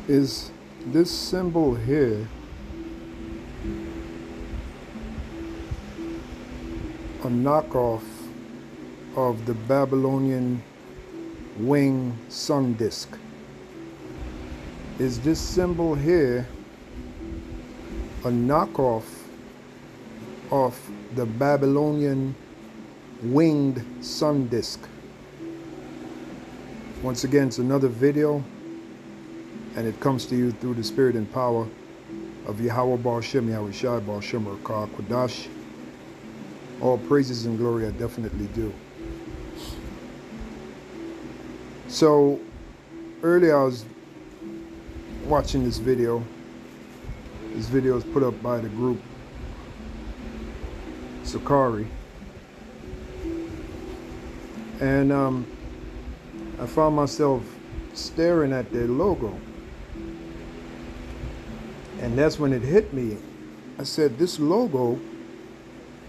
Is this symbol here a knockoff of the Babylonian wing sun disk? Is this symbol here a knockoff of the Babylonian winged sun disk? Once again, it's another video, and it comes to you through the spirit and power of Yahweh Baal Shem, Yahweh Shai Baal Shem Rakah Kodash. All praises and glory I definitely do. So earlier I was watching this video. This video is put up by the group Sakari, and I found myself staring at their logo, and that's when it hit me. I said, this logo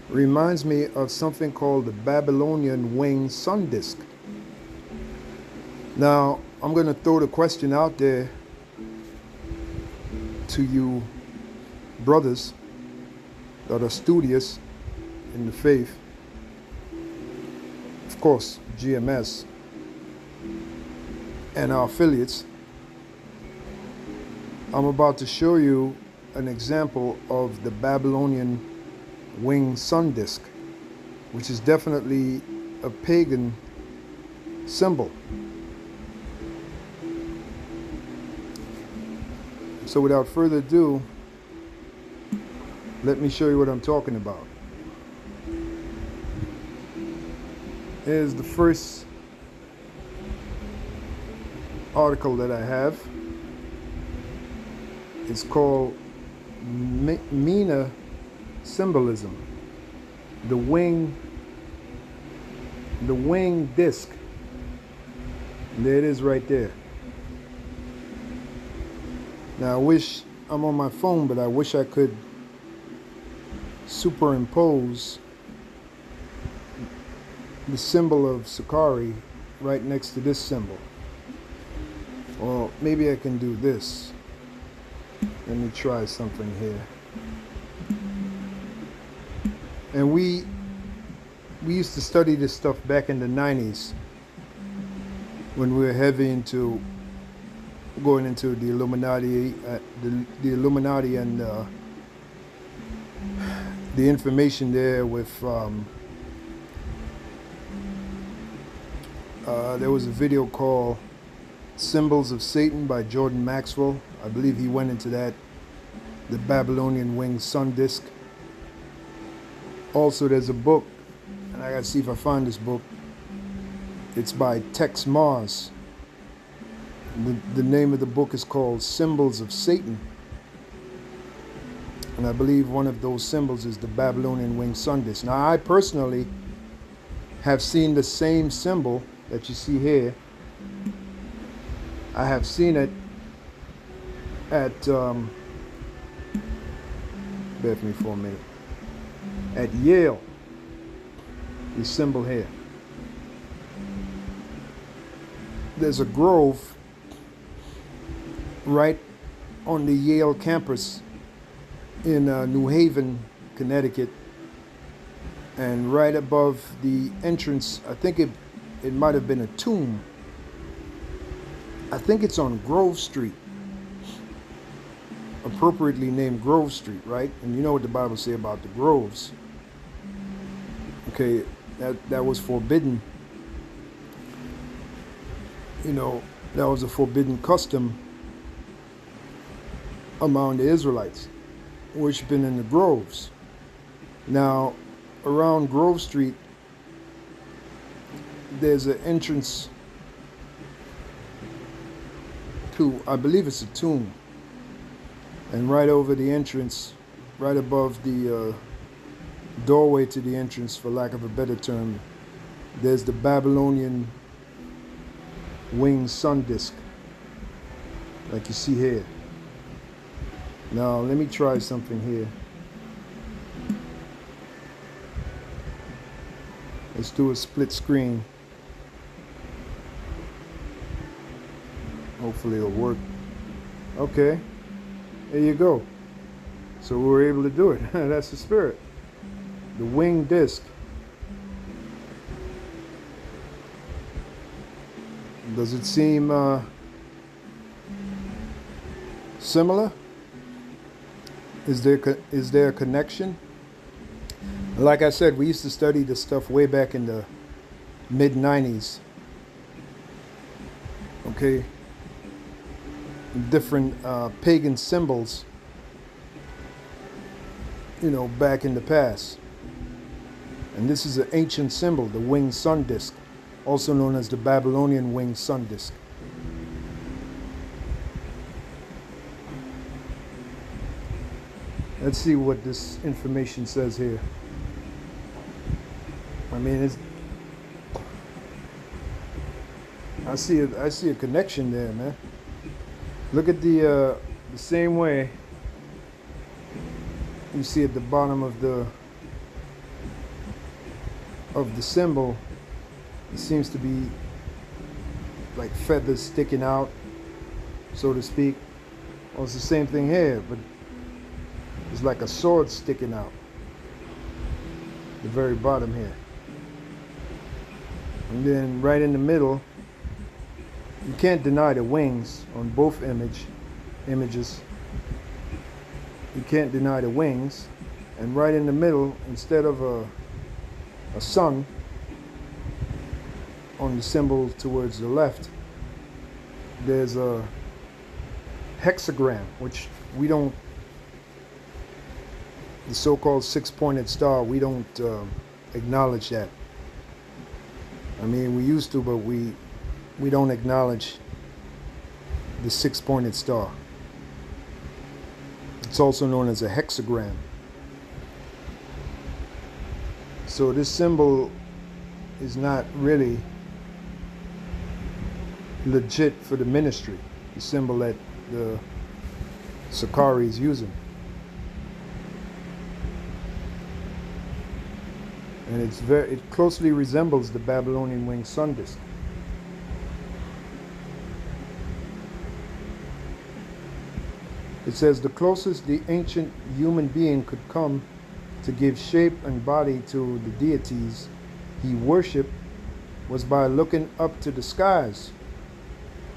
reminds me of something called the Babylonian wing sun disk. Now, I'm going to throw the question out there to you brothers that are studious in the faith. Of course, GMS and our affiliates. I'm about to show you an example of the Babylonian wing sun disk, which is definitely a pagan symbol. So without further ado, let me show you what I'm talking about. Here's the first article that I have. It's called Mina Symbolism. The wing disc. There it is right there. Now I wish I'm on my phone, but I wish I could superimpose the symbol of Sakari right next to this symbol. Well, maybe I can do this. Let me try something here. And we used to study this stuff back in the 90s when we were heavy into going into the Illuminati, the Illuminati and the information there with there was a video called Symbols of Satan by Jordan Maxwell. I believe he went into that, the Babylonian winged sun disk. Also, there's a book, and I gotta see if I find this book. It's by Tex Mars. The name of the book is called Symbols of Satan. And I believe one of those symbols is the Babylonian winged sun disk. Now, I personally have seen the same symbol that you see here. I have seen it at, bear with me for a minute, at Yale, the symbol here. There's a grove right on the Yale campus in New Haven, Connecticut, and right above the entrance, I think it might have been a tomb. I think it's on Grove Street, appropriately named Grove Street, right? And you know what the Bible says about the groves. Okay, that was forbidden. You know, that was a forbidden custom among the Israelites, worshiping in the groves. Now, around Grove Street, there's an entrance to, I believe it's a tomb. And right over the entrance, right above the doorway to the entrance, for lack of a better term, there's the Babylonian winged sun disk, like you see here. Now, let me try something here. Let's do a split screen. Hopefully it'll work. Okay, there you go. So we were able to do it. That's the spirit. The winged disc. Does it seem similar? Is there a connection? Like I said, we used to study this stuff way back in the mid 90s. Okay, different pagan symbols, back in the past. And this is an ancient symbol, the winged sun disk, also known as the Babylonian winged sun disk. Let's see what this information says here. I mean, I see a connection there, man. Look at the same way you see at the bottom of the symbol. It seems to be like feathers sticking out, so to speak. Well, it's the same thing here, but it's like a sword sticking out. The very bottom here. And then right in the middle, you can't deny the wings on both images. You can't deny the wings. And right in the middle, instead of a sun on the symbol towards the left, there's a hexagram, which we don't, the so-called six-pointed star, we don't acknowledge that. I mean, we used to, but we don't acknowledge the six-pointed star. It's also known as a hexagram. So this symbol is not really legit for the ministry, the symbol that the Sakari is using. And it closely resembles the Babylonian winged sun disk. It says the closest the ancient human being could come to give shape and body to the deities he worshipped was by looking up to the skies.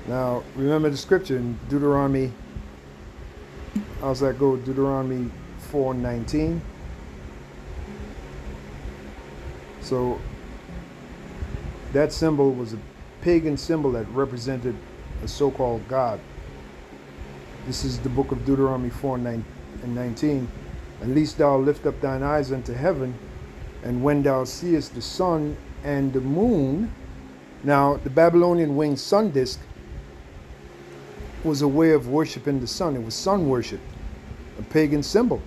Now, remember the scripture in Deuteronomy, how's that go? Deuteronomy 4:19. So that symbol was a pagan symbol that represented a so-called God. This is the book of Deuteronomy 4:19. At least thou lift up thine eyes unto heaven, and when thou seest the sun and the moon. Now, the Babylonian winged sun disk was a way of worshiping the sun. It was sun worship, a pagan symbol.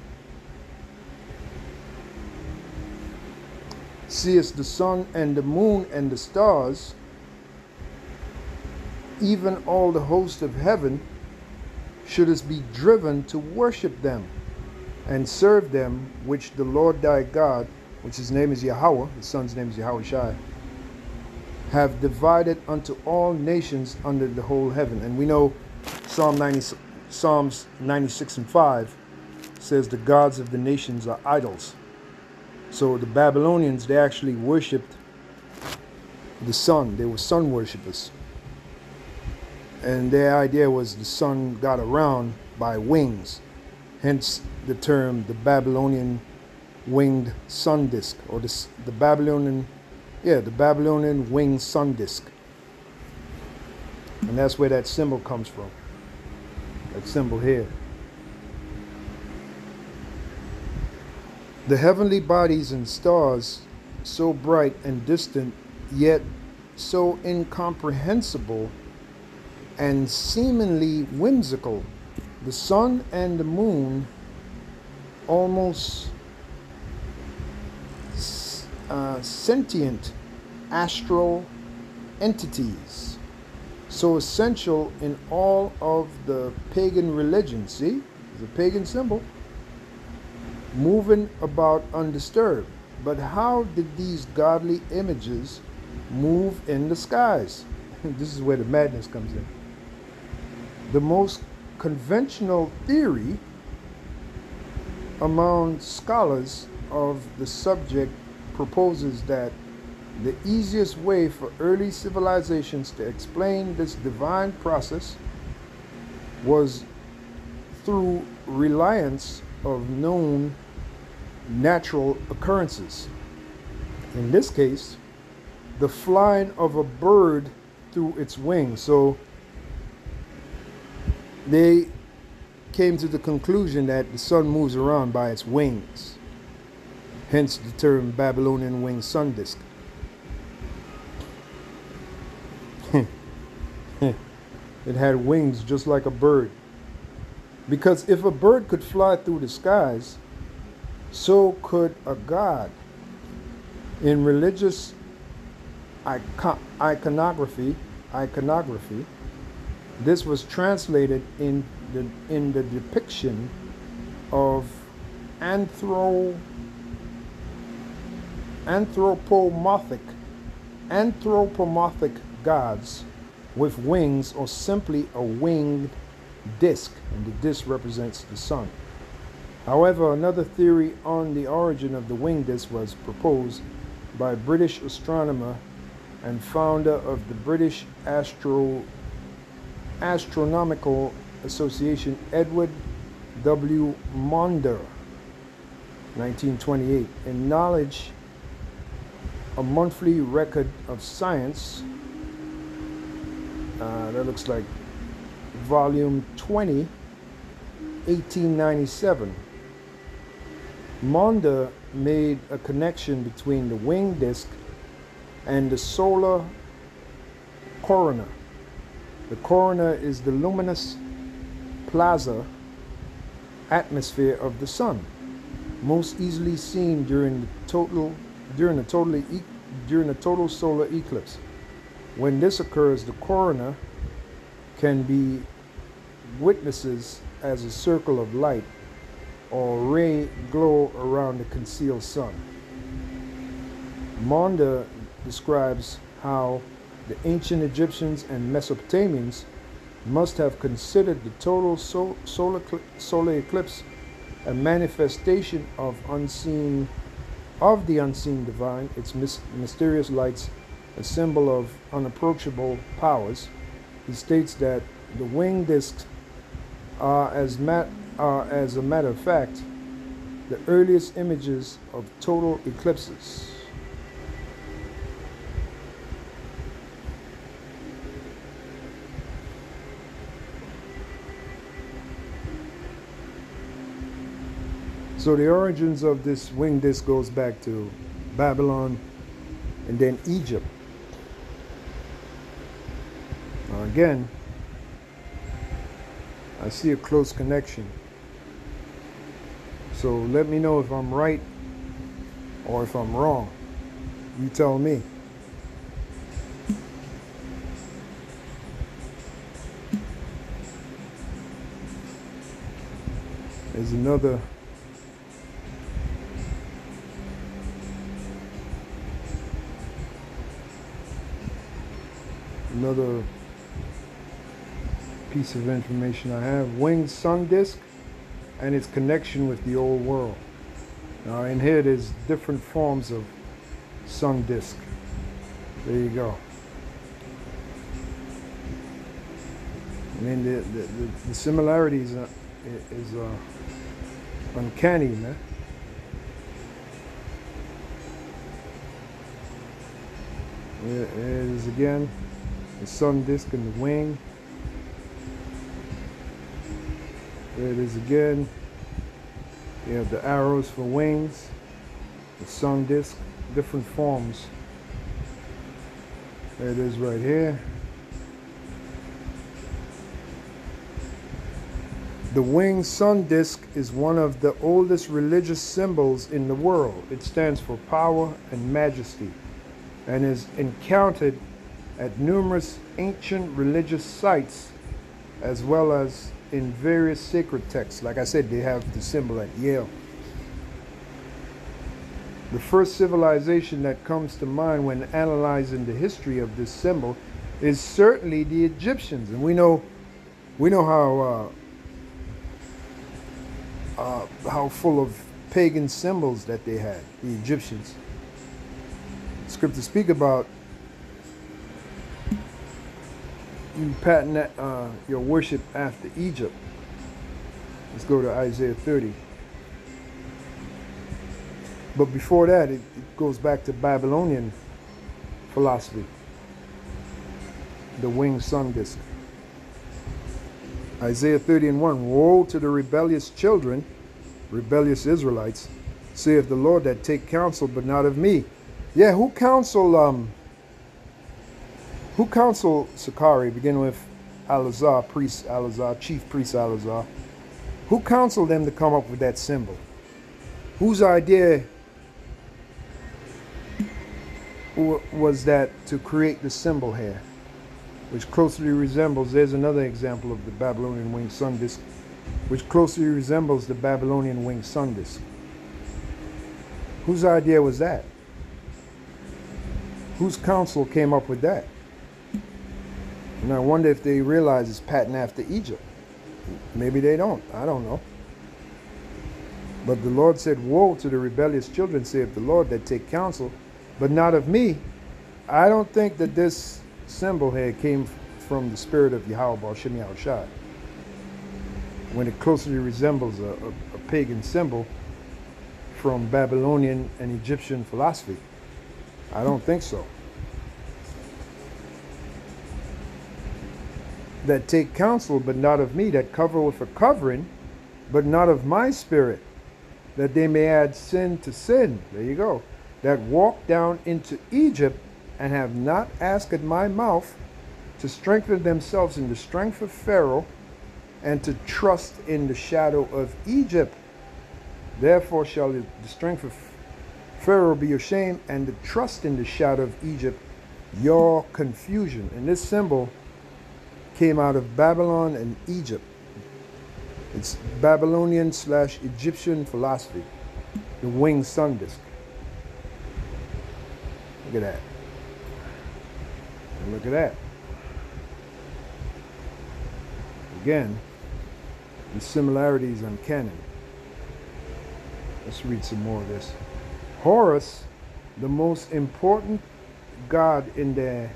Seest the sun and the moon and the stars, even all the host of heaven, shouldest be driven to worship them and serve them, which the Lord thy God, which his name is Yahweh, the son's name is Yahweh Shai, have divided unto all nations under the whole heaven. And we know Psalms 96:5 says the gods of the nations are idols. So the Babylonians, they actually worshipped the sun. They were sun worshippers. And their idea was the sun got around by wings. Hence the term the Babylonian winged sun disk, or the Babylonian winged sun disk. And that's where that symbol comes from. That symbol here. The heavenly bodies and stars, so bright and distant, yet so incomprehensible and seemingly whimsical, the sun and the moon, almost sentient astral entities, so essential in all of the pagan religions. See, it's a pagan symbol, moving about undisturbed. But how did these godly images move in the skies? This is where the madness comes in. The most conventional theory among scholars of the subject proposes that the easiest way for early civilizations to explain this divine process was through reliance of known natural occurrences. In this case, the flying of a bird through its wings. So they came to the conclusion that the sun moves around by its wings, hence the term Babylonian winged sun disk. It had wings just like a bird. Because if a bird could fly through the skies, so could a god. In religious iconography, this was translated in the depiction of anthropomorphic gods with wings, or simply a winged disk, and the disk represents the sun. However, another theory on the origin of the winged disk was proposed by British astronomer and founder of the British Astronomical Association, Edward W. Maunder, 1928. In Knowledge, a monthly record of science, that looks like volume 20, 1897. Maunder made a connection between the winged disk and the solar corona. The corona is the luminous plaza atmosphere of the sun, most easily seen during a total solar eclipse. When this occurs, the corona can be witnesses as a circle of light or ray glow around the concealed sun. Maunder describes how the ancient Egyptians and Mesopotamians must have considered the total solar eclipse a manifestation of the unseen divine, its mysterious lights, a symbol of unapproachable powers. He states that the winged discs are, as a matter of fact, the earliest images of total eclipses. So the origins of this winged disc goes back to Babylon and then Egypt. Now again, I see a close connection. So let me know if I'm right or if I'm wrong. You tell me. There's another piece of information I have. Winged sun disk and its connection with the old world. Now in here there's different forms of sun disk. There you go. I mean the similarities is uncanny, man. There it is again, the sun disk and the wing. There it is again. You have the arrows for wings, the sun disk, different forms. There it is right here. The winged sun disk is one of the oldest religious symbols in the world. It stands for power and majesty and is encountered at numerous ancient religious sites as well as in various sacred texts. Like I said, they have the symbol at Yale. The first civilization that comes to mind when analyzing the history of this symbol is certainly the Egyptians. And we know how how full of pagan symbols that they had, the Egyptians. Scriptures speak about you pattern that, your worship after Egypt. Let's go to Isaiah 30. But before that, it goes back to Babylonian philosophy, the winged sun disk. Isaiah 30:1, woe to the rebellious children, rebellious Israelites, saith the Lord, that take counsel, but not of me. Yeah, who counsel Sakari, beginning with Alazar, priest Alazar, chief priest Alazar? Who counseled them to come up with that symbol? Whose idea was that to create the symbol here, which closely resembles, there's another example of the Babylonian winged sun disk, which closely resembles the Babylonian winged sun disk. Whose idea was that? Whose council came up with that? And I wonder if they realize it's patterned after Egypt. Maybe they don't. I don't know. But the Lord said, woe to the rebellious children, saith the Lord, that take counsel, but not of me. I don't think that this symbol here came from the spirit of Yahweh Ba'Shem Yahushai, when it closely resembles a pagan symbol from Babylonian and Egyptian philosophy. I don't think so. That take counsel, but not of me, that cover with a covering, but not of my spirit, that they may add sin to sin. There you go. That walk down into Egypt and have not asked at my mouth, to strengthen themselves in the strength of Pharaoh, and to trust in the shadow of Egypt. Therefore shall the strength of Pharaoh be your shame, and the trust in the shadow of Egypt your confusion. And this symbol came out of Babylon and Egypt. It's Babylonian / Egyptian philosophy, the winged sun disk. Look at that. And look at that. Again, the similarities on canon. Let's read some more of this. Horus, the most important god in their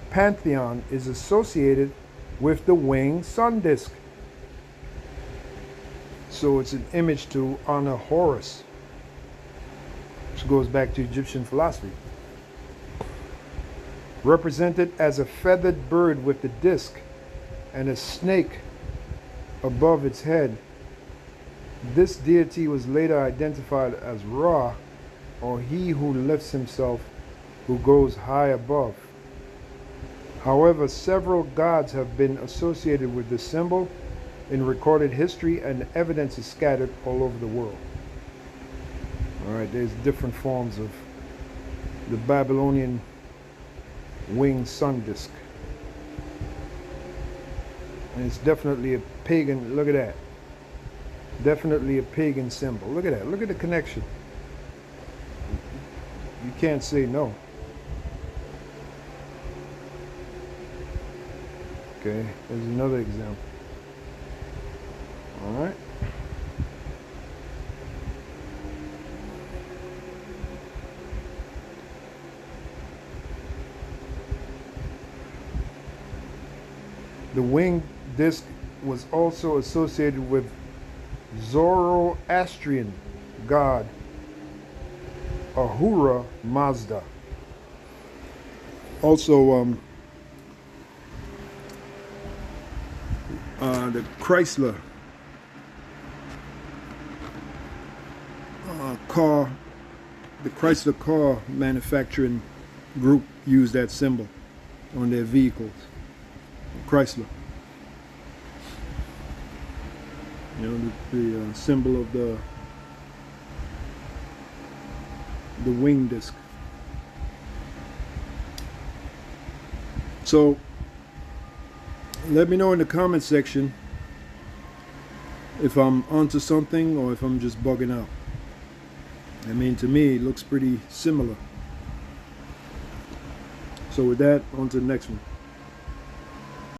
pantheon, is associated with the winged sun disk. So it's an image to honor Horus, which goes back to Egyptian philosophy. Represented as a feathered bird with the disk and a snake above its head. This deity was later identified as Ra, or he who lifts himself, who goes high above. However, several gods have been associated with this symbol in recorded history, and evidence is scattered all over the world. All right, there's different forms of the Babylonian winged sun disk. And it's definitely a pagan, look at that. Definitely a pagan symbol. Look at that, look at the connection. You can't say no. Okay, there's another example. All right. The winged disk was also associated with Zoroastrian god Ahura Mazda. Also, the Chrysler the Chrysler car manufacturing group used that symbol on their vehicles. Chrysler. You know, the symbol of the wing disc. So let me know in the comment section if I'm onto something or if I'm just bugging out. I mean, to me it looks pretty similar. So with that, on to the next one.